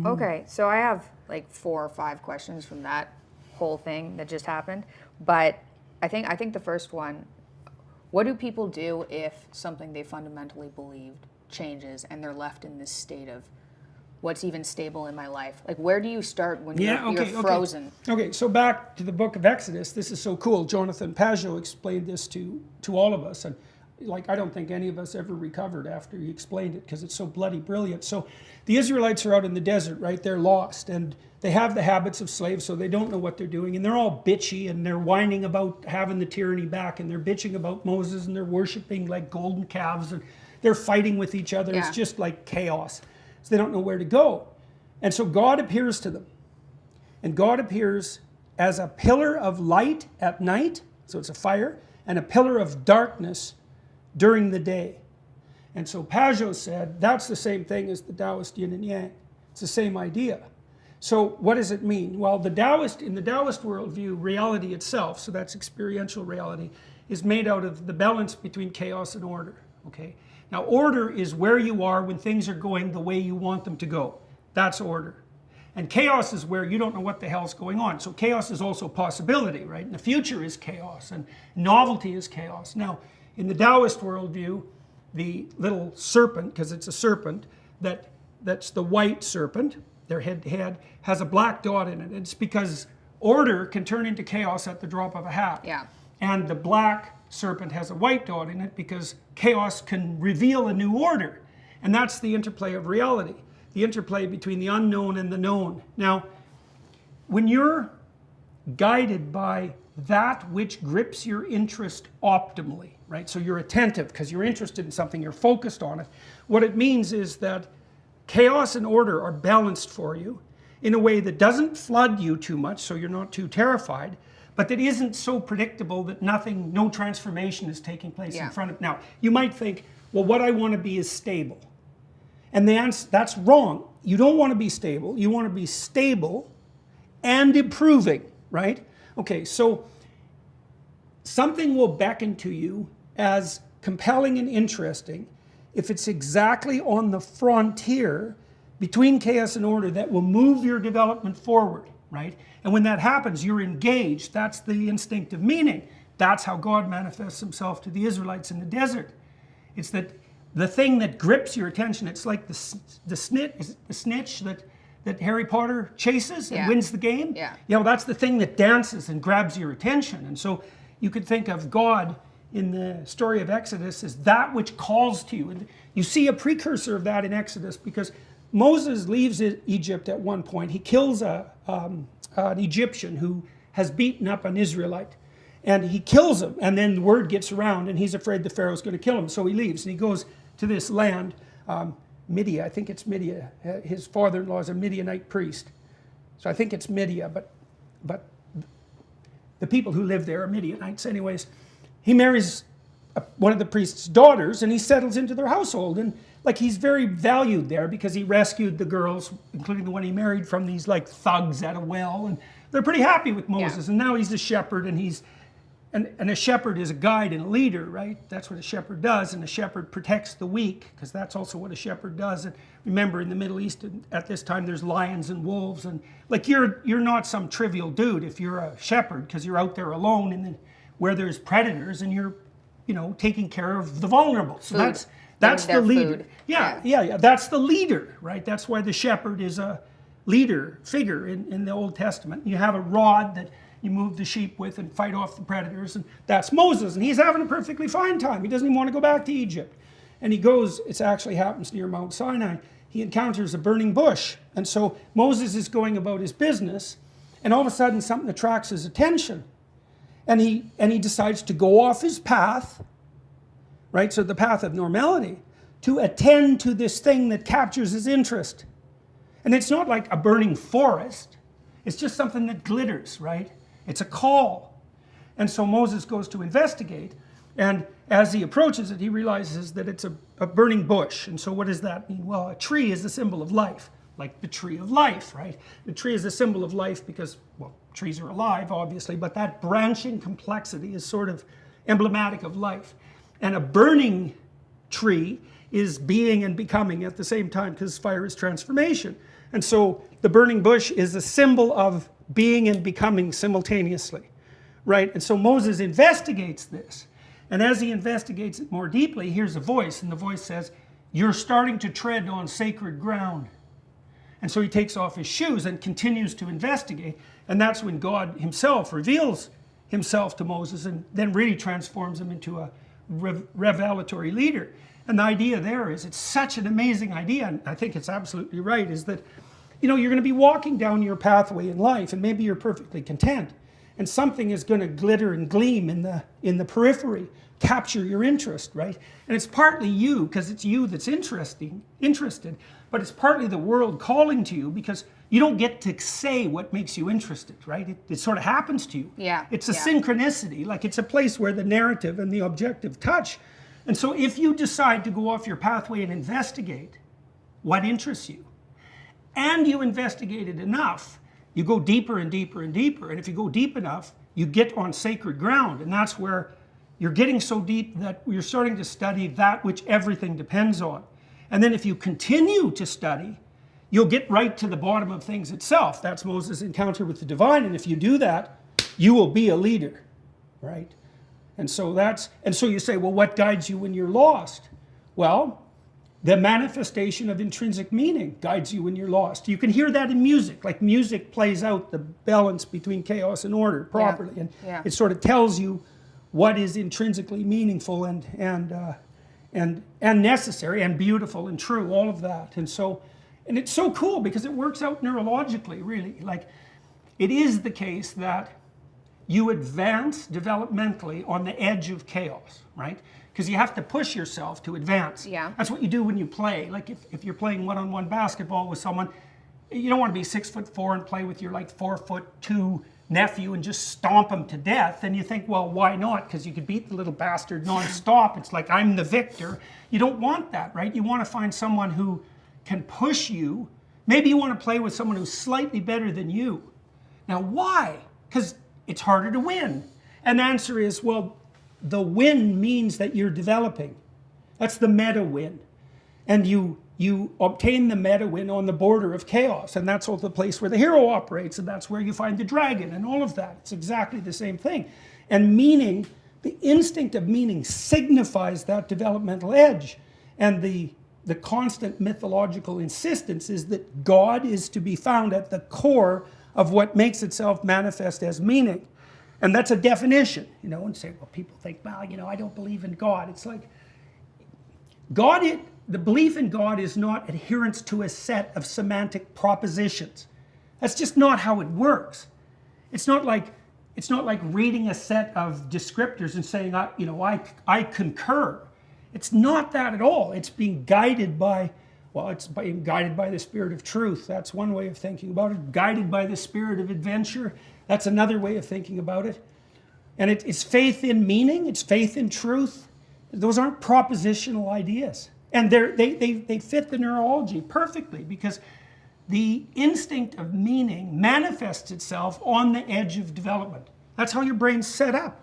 okay. So I have like 4 or 5 questions from that whole thing that just happened. But I think the first one, what do people do if something they fundamentally believed changes and they're left in this state of what's even stable in my life? Like, where do you start when you're frozen? Okay, so back to the book of Exodus. This is so cool. Jonathan Pajot explained this to all of us. And like, I don't think any of us ever recovered after he explained it because it's so bloody brilliant. So the Israelites are out in the desert, right? They're lost and they have the habits of slaves, so they don't know what they're doing. And they're all bitchy and they're whining about having the tyranny back, and they're bitching about Moses, and they're worshiping like golden calves, and they're fighting with each other. Yeah. It's just like chaos. So they don't know where to go. And so God appears to them. And God appears as a pillar of light at night, so it's a fire, and a pillar of darkness during the day. And so Pajot said that's the same thing as the Taoist yin and yang. It's the same idea. So what does it mean? Well, in the Taoist worldview, reality itself, so that's experiential reality, is made out of the balance between chaos and order. Okay? Now, order is where you are when things are going the way you want them to go. That's order. And chaos is where you don't know what the hell's going on. So chaos is also possibility, right? And the future is chaos, and novelty is chaos. Now, in the Taoist worldview, the little serpent, because it's a serpent, that's the white serpent, their head has a black dot in it. It's because order can turn into chaos at the drop of a hat. Yeah. And the black serpent has a white dot in it because chaos can reveal a new order. And that's the interplay of reality, the interplay between the unknown and the known. Now, when you're guided by that which grips your interest optimally, right? So you're attentive because you're interested in something, you're focused on it. What it means is that chaos and order are balanced for you in a way that doesn't flood you too much, so you're not too terrified, but that isn't so predictable that no transformation is taking place in front of. Now, you might think, well, what I want to be is stable. And the answer, that's wrong. You don't want to be stable. You want to be stable and improving, right? Okay, so something will beckon to you as compelling and interesting if it's exactly on the frontier between chaos and order that will move your development forward, right? And when that happens, you're engaged. That's the instinctive meaning. That's how God manifests himself to the Israelites in the desert. It's that the thing that grips your attention. It's like the snitch that Harry Potter chases and wins the game. Yeah. You know, that's the thing that dances and grabs your attention. And so you could think of God in the story of Exodus as that which calls to you. And you see a precursor of that in Exodus because Moses leaves Egypt at one point. He kills an Egyptian who has beaten up an Israelite. And he kills him, and then the word gets around, and he's afraid the Pharaoh's going to kill him. So he leaves, and he goes to this land, Midian. I think it's Midian. His father-in-law is a Midianite priest. So I think it's Midian, but the people who live there are Midianites anyways. He marries one of the priest's daughters, and he settles into their household. And like, he's very valued there because he rescued the girls, including the one he married, from these like thugs at a well. And they're pretty happy with Moses. Yeah. And now he's a shepherd, and and a shepherd is a guide and a leader, right? That's what a shepherd does. And a shepherd protects the weak, because that's also what a shepherd does. And remember, in the Middle East at this time, there's lions and wolves. And like, you're not some trivial dude if you're a shepherd, because you're out there alone and where there's predators, and you're, taking care of the vulnerable. So that's the leader. Yeah. That's the leader, right? That's why the shepherd is a leader figure in the Old Testament. You have a rod that you move the sheep with and fight off the predators, and that's Moses, and he's having a perfectly fine time. He doesn't even want to go back to Egypt. And he goes, it actually happens near Mount Sinai, he encounters a burning bush. And so Moses is going about his business, and all of a sudden something attracts his attention. And he decides to go off his path, right, so the path of normality, to attend to this thing that captures his interest. And it's not like a burning forest, it's just something that glitters, right? It's a call. And so Moses goes to investigate, and as he approaches it, he realizes that it's a burning bush. And so what does that mean? Well, a tree is a symbol of life, like the tree of life, right? The tree is a symbol of life because, well, trees are alive, obviously, but that branching complexity is sort of emblematic of life. And a burning tree is being and becoming at the same time, because fire is transformation. And so the burning bush is a symbol of being and becoming simultaneously, right? And so Moses investigates this. And as he investigates it more deeply, here's a voice, and the voice says, you're starting to tread on sacred ground. And so he takes off his shoes and continues to investigate. And that's when God himself reveals himself to Moses and then really transforms him into a revelatory leader. And the idea there is, it's such an amazing idea, and I think it's absolutely right, is that, you know, you're going to be walking down your pathway in life, and maybe you're perfectly content, and something is going to glitter and gleam in the periphery, capture your interest, right? And it's partly you, because it's you that's interested, but it's partly the world calling to you, because you don't get to say what makes you interested, right? It sort of happens to you. Yeah. It's a synchronicity, like it's a place where the narrative and the objective touch. And so if you decide to go off your pathway and investigate what interests you, and you investigate it enough, you go deeper and deeper and deeper. And if you go deep enough, you get on sacred ground. And that's where you're getting so deep that you're starting to study that which everything depends on. And then if you continue to study, you'll get right to the bottom of things itself. That's Moses' encounter with the divine. And if you do that, you will be a leader, right? And so you say, well, what guides you when you're lost? Well, the manifestation of intrinsic meaning guides you when you're lost. You can hear that in music. Like music plays out the balance between chaos and order properly. And it sort of tells you what is intrinsically meaningful and necessary and beautiful and true, all of that. And it's so cool because it works out neurologically, really. Like, it is the case that you advance developmentally on the edge of chaos, right? Because you have to push yourself to advance. Yeah. That's what you do when you play. Like if you're playing one-on-one basketball with someone, you don't want to be 6'4" and play with your like 4'2" nephew and just stomp him to death. And you think, well, why not? Because you could beat the little bastard non-stop. It's like, I'm the victor. You don't want that, right? You want to find someone who can push you. Maybe you want to play with someone who's slightly better than you. Now, why? Because it's harder to win. And the answer is, well, the win means that you're developing. That's the meta win. And you obtain the meta win on the border of chaos. And that's also the place where the hero operates. And that's where you find the dragon and all of that. It's exactly the same thing. And meaning, the instinct of meaning signifies that developmental edge. And the constant mythological insistence is that God is to be found at the core of what makes itself manifest as meaning. And that's a definition, you know, and say, well, people think, well, you know, I don't believe in God. It's like, the belief in God is not adherence to a set of semantic propositions. That's just not how it works. It's not like reading a set of descriptors and saying, I concur. It's not that at all. It's being guided by, guided by the spirit of truth. That's one way of thinking about it. Guided by the spirit of adventure. That's another way of thinking about it. And it's faith in meaning. It's faith in truth. Those aren't propositional ideas. And they fit the neurology perfectly because the instinct of meaning manifests itself on the edge of development. That's how your brain's set up.